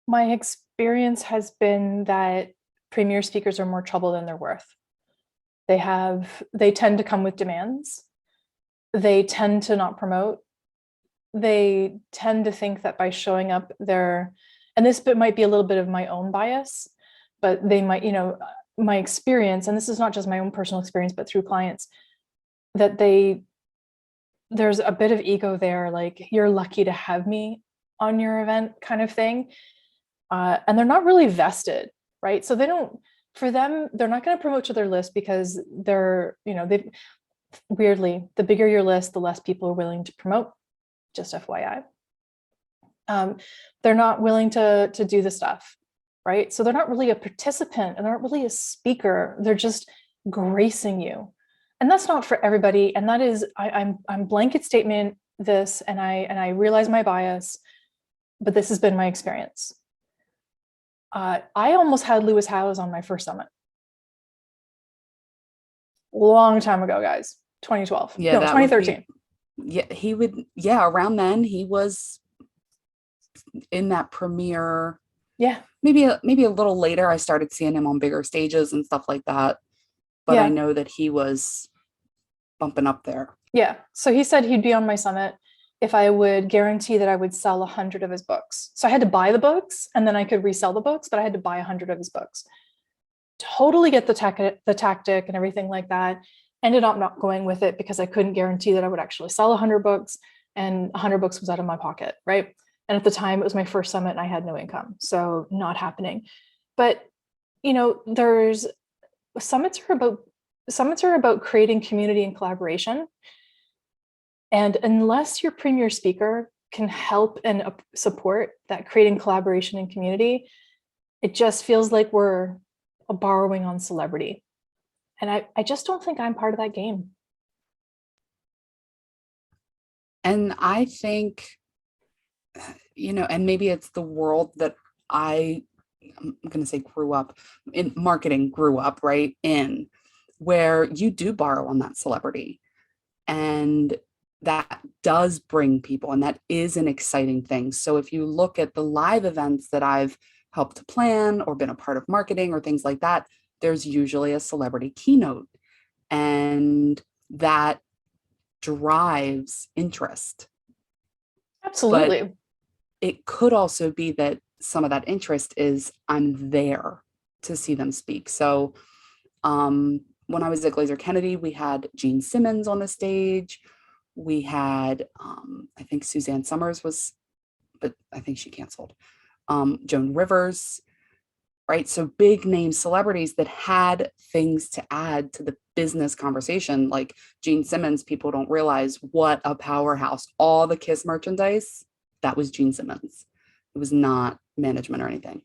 My experience has been that premier speakers are more trouble than they're worth. They tend to come with demands. They tend to not promote. They tend to think that by showing up there, and this bit might be a little bit of my own bias, but they might, my experience, and this is not just my own personal experience, but through clients, that there's a bit of ego there, like you're lucky to have me on your event kind of thing. And they're not really vested, right? So for them, they're not going to promote to their list because weirdly, the bigger your list, the less people are willing to promote, just FYI. They're not willing to do the stuff, right? So they're not really a participant and they're not really a speaker. They're just gracing you. And that's not for everybody. And that is, I'm blanket statement this, and I realize my bias, but this has been my experience. I almost had Lewis Howes on my first summit. Long time ago, guys. 2012. Yeah, no, 2013. Around then he was in that premiere. Yeah. Maybe a little later, I started seeing him on bigger stages and stuff like that. But I know that he was bumping up there. Yeah. So he said he'd be on my summit if I would guarantee that I would sell 100 of his books. So I had to buy the books and then I could resell the books, but I had to buy 100 of his books. Totally get the tactic and everything like that. Ended up not going with it because I couldn't guarantee that I would actually sell 100 books, and 100 books was out of my pocket, right? And at the time, it was my first summit and I had no income, so not happening. But there's summits are about creating community and collaboration. And unless your premier speaker can help and support that creating collaboration and community, it just feels like we're borrowing on celebrity. And I just don't think I'm part of that game. And I think, and maybe it's the world that I'm going to say grew up in marketing, right in, where you do borrow on that celebrity. And that does bring people, and that is an exciting thing. So if you look at the live events that I've helped to plan or been a part of marketing or things like that, there's usually a celebrity keynote, and that drives interest. Absolutely. But it could also be that some of that interest is I'm there to see them speak. So when I was at Glazer Kennedy, we had Gene Simmons on the stage. We had, I think Suzanne Summers was, but I think she canceled. Joan Rivers, right? So big name celebrities that had things to add to the business conversation. Like Gene Simmons, people don't realize what a powerhouse. All the Kiss merchandise, that was Gene Simmons. It was not management or anything.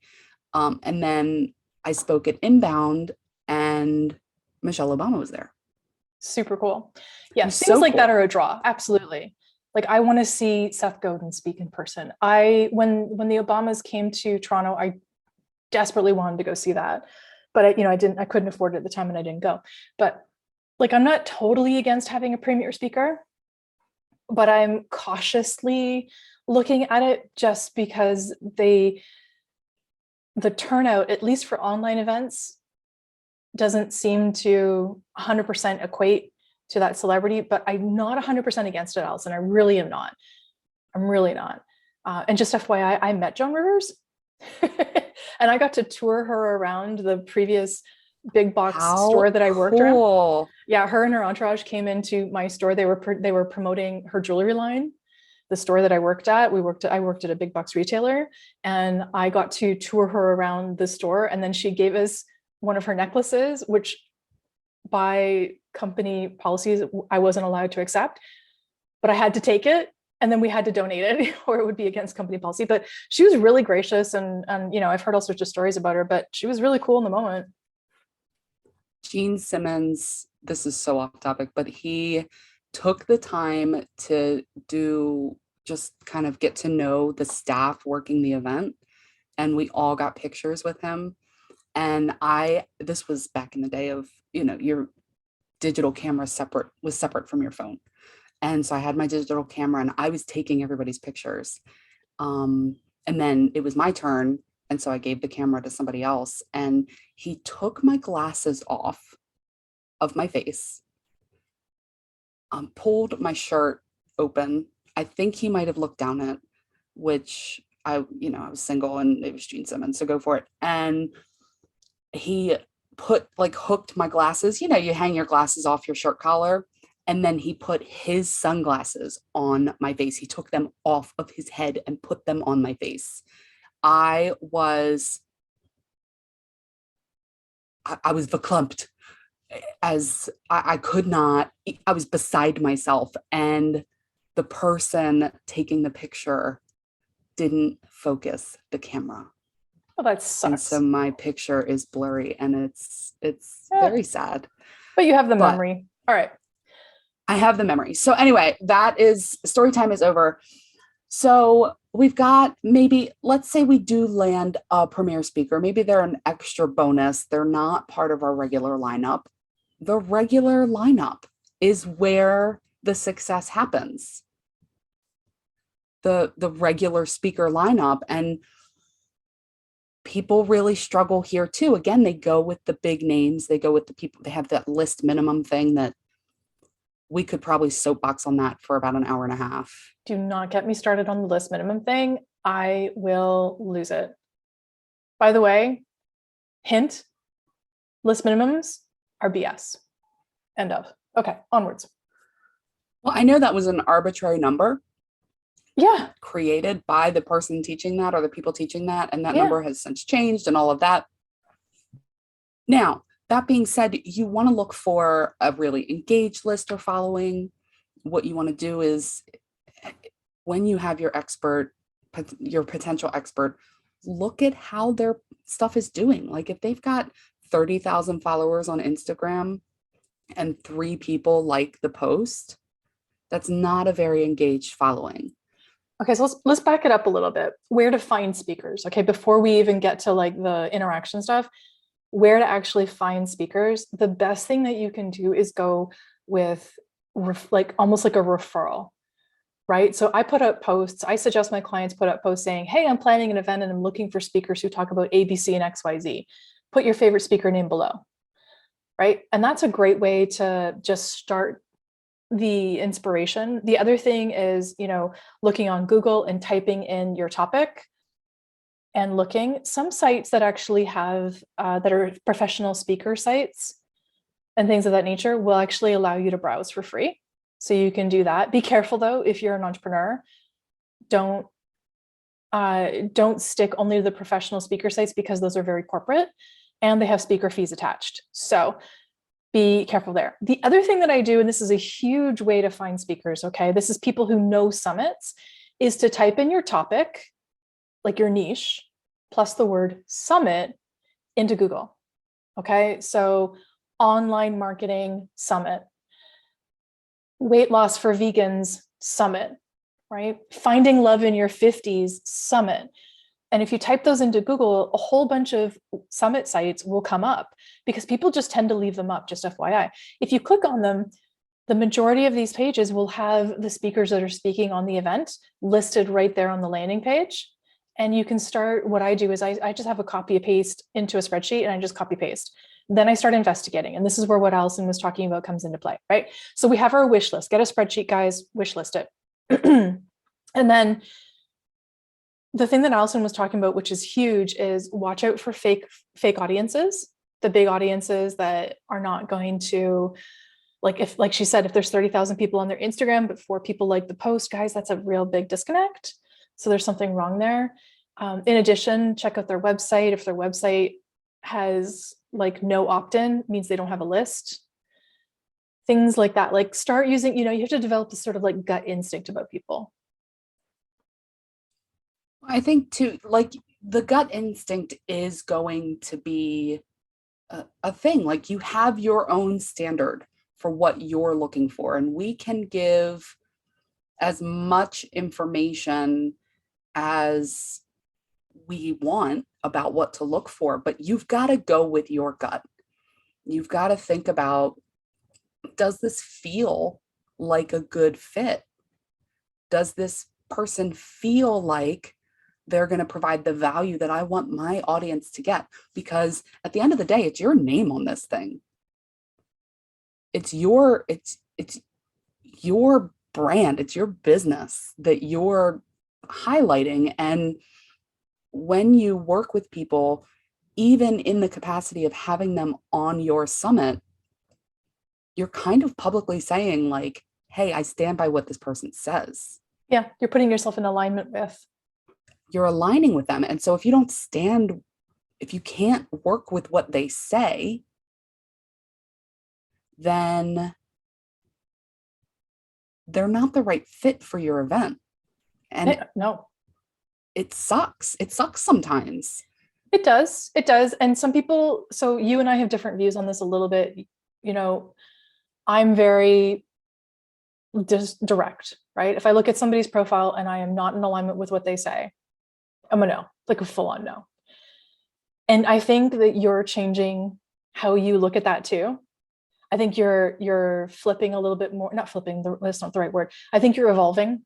And then I spoke at Inbound and Michelle Obama was there. Super cool. Yeah, things so like cool. that are a draw. Absolutely. Like I want to see Seth Godin speak in person. When the Obamas came to Toronto, I desperately wanted to go see that, but I couldn't afford it at the time and I didn't go. But like, I'm not totally against having a premier speaker, but I'm cautiously looking at it just because the turnout, at least for online events, doesn't seem to 100% equate to that celebrity. But I'm not 100% against it, Alison. I really am not. I'm really not. And just FYI, I met Joan Rivers and I got to tour her around the previous big box store that I worked around. Yeah, her and her entourage came into my store. They were promoting her jewelry line. The store that I worked at, I worked at a big box retailer, and I got to tour her around the store. And then she gave us one of her necklaces, which by company policies, I wasn't allowed to accept, but I had to take it. And then we had to donate it or it would be against company policy. But she was really gracious. And I've heard all sorts of stories about her, but she was really cool in the moment. Gene Simmons, this is so off topic, but he took the time to just kind of get to know the staff working the event. And we all got pictures with him. And this was back in the day of, your digital camera was separate from your phone. And so I had my digital camera and I was taking everybody's pictures. And then it was my turn And so I gave the camera to somebody else, and he took my glasses off of my face, pulled my shirt open. I think he might have looked down it, which I was single and it was Gene Simmons, so go for it. And he hooked my glasses. You hang your glasses off your shirt collar. And then he put his sunglasses on my face. He took them off of his head and put them on my face. I was verklempt, as I could not, I was beside myself. And the person taking the picture didn't focus the camera. Oh, that And sucks. so my picture is blurry, and it's Yeah. very sad. But you have the But memory. All right. I have the memory. So anyway, that is, story time is over. So we've got, maybe, let's say we do land a premier speaker. Maybe they're an extra bonus. They're not part of our regular lineup. The regular lineup is where the success happens. The regular speaker lineup. And people really struggle here too. Again, they go with the big names. They go with the people, they have that list minimum thing that we could probably soapbox on that for about an hour and a half. Do not get me started on the list minimum thing. I will lose it. By the way, hint, list minimums are BS. End of. Okay, onwards. Well, I know that was an arbitrary number. Yeah. Created by the person teaching that or the people teaching that. And that Yeah. number has since changed and all of that. Now, that being said, you want to look for a really engaged list or following. What you want to do is, when you have your expert, your potential expert, look at how their stuff is doing. Like if they've got 30,000 followers on Instagram and 3 people like the post, that's not a very engaged following. Okay, so let's back it up a little bit. Where to find speakers? Okay, before we even get to like the interaction stuff, where to actually find speakers, the best thing that you can do is go with almost like a referral, right? So I put up posts, I suggest my clients put up posts saying, hey, I'm planning an event and I'm looking for speakers who talk about A, B, C, and XYZ. Put your favorite speaker name below, right? And that's a great way to just start the inspiration. The other thing is, looking on Google and typing in your topic and looking. Some sites that actually have that are professional speaker sites and things of that nature will actually allow you to browse for free. So you can do that. Be careful though, if you're an entrepreneur, don't stick only to the professional speaker sites because those are very corporate and they have speaker fees attached. So be careful there. The other thing that I do, and this is a huge way to find speakers, okay, this is people who know summits, is to type in your topic, like your niche, plus the word summit into Google. Okay, so online marketing summit, weight loss for vegans summit, right? Finding love in your 50s summit. And if you type those into Google, a whole bunch of summit sites will come up because people just tend to leave them up, just FYI. If you click on them, the majority of these pages will have the speakers that are speaking on the event listed right there on the landing page. And you can start, what I do is I just have a copy and paste into a spreadsheet and I just copy paste. Then I start investigating. And this is where what Allison was talking about comes into play, right? So we have our wish list. Get a spreadsheet, guys, wish list it. And then the thing that Allison was talking about, which is huge, is watch out for fake audiences, the big audiences that are not going to, like she said, if there's 30,000 people on their Instagram, but 4 people like the post, guys, that's a real big disconnect. So there's something wrong there. In addition, check out their website. If their website has like no opt-in, means they don't have a list. Things like that, like start using, you have to develop this sort of like gut instinct about people. I think too, like the gut instinct is going to be a thing. Like you have your own standard for what you're looking for, and we can give as much information as we want about what to look for, but you've got to go with your gut. You've got to think about, does this feel like a good fit? Does this person feel like they're going to provide the value that I want my audience to get. Because at the end of the day, it's your name on this thing. It's your brand, it's your business that you're highlighting. And when you work with people, even in the capacity of having them on your summit, you're kind of publicly saying like, hey, I stand by what this person says. Yeah, you're putting yourself in alignment with. You're aligning with them. And so if you can't work with what they say, then they're not the right fit for your event. And no, it sucks. It sucks sometimes. It does. It does. And some people, so you and I have different views on this a little bit. You know, I'm very just direct, right? If I look at somebody's profile and I am not in alignment with what they say, I'm a no, like a full on no. And I think that you're changing how you look at that too. I think you're flipping a little bit more, not flipping, that's not the right word. I think you're evolving.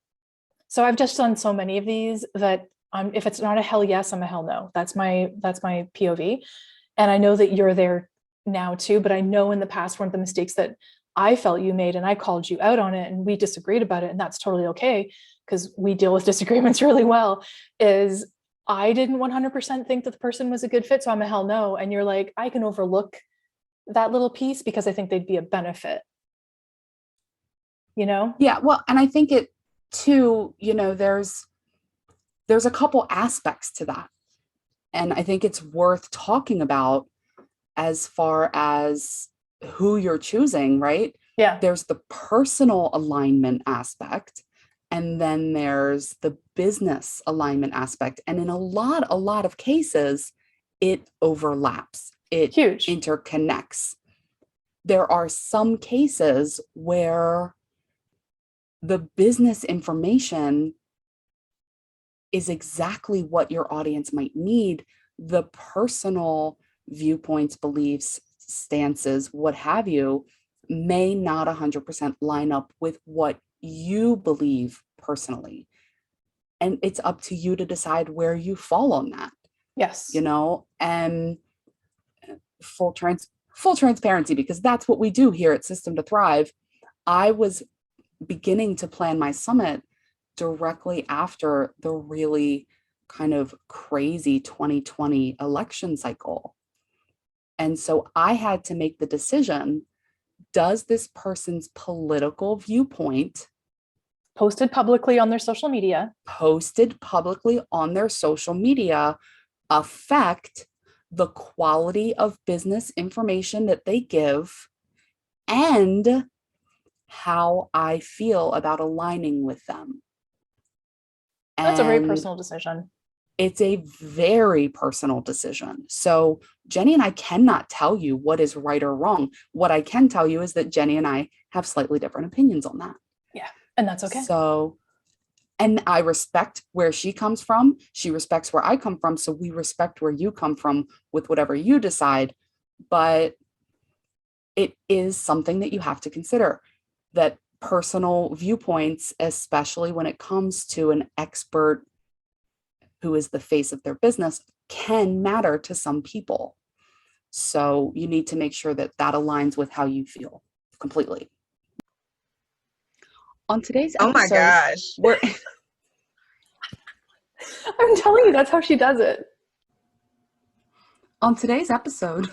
So I've just done so many of these that if it's not a hell yes, I'm a hell no. That's my POV. And I know that you're there now too, but I know in the past, one of the mistakes that I felt you made, and I called you out on it and we disagreed about it, and that's totally okay because we deal with disagreements really well, is I didn't 100% think that the person was a good fit. So I'm a hell no. And you're like, I can overlook that little piece because I think they'd be a benefit, you know? Yeah. Well, and I think it too, you know, there's a couple aspects to that. And I think it's worth talking about as far as who you're choosing, right? Yeah. There's the personal alignment aspect, and then there's the business alignment aspect. And in a lot of cases, it overlaps. It Huge. interconnects. There are some cases where the business information is exactly what your audience might need. The personal viewpoints, beliefs, stances, what have you, may not 100% line up with what you believe personally. And it's up to you to decide where you fall on that. Yes. You know, and full transparency, because that's what we do here at System to Thrive. I was beginning to plan my summit directly after the really kind of crazy 2020 election cycle. And so I had to make the decision, does this person's political viewpoint posted publicly on their social media affect the quality of business information that they give and how I feel about aligning with them? That's a very personal decision. It's a very personal decision. So Jenny and I cannot tell you what is right or wrong. What I can tell you is that Jenny and I have slightly different opinions on that. Yeah, and that's okay. So, and I respect where she comes from. She respects where I come from. So we respect where you come from with whatever you decide. But it is something that you have to consider, that personal viewpoints, especially when it comes to an expert who is the face of their business, can matter to some people. So you need to make sure that that aligns with how you feel completely. On today's episode, oh my gosh, I'm telling you, that's how she does it. On today's episode,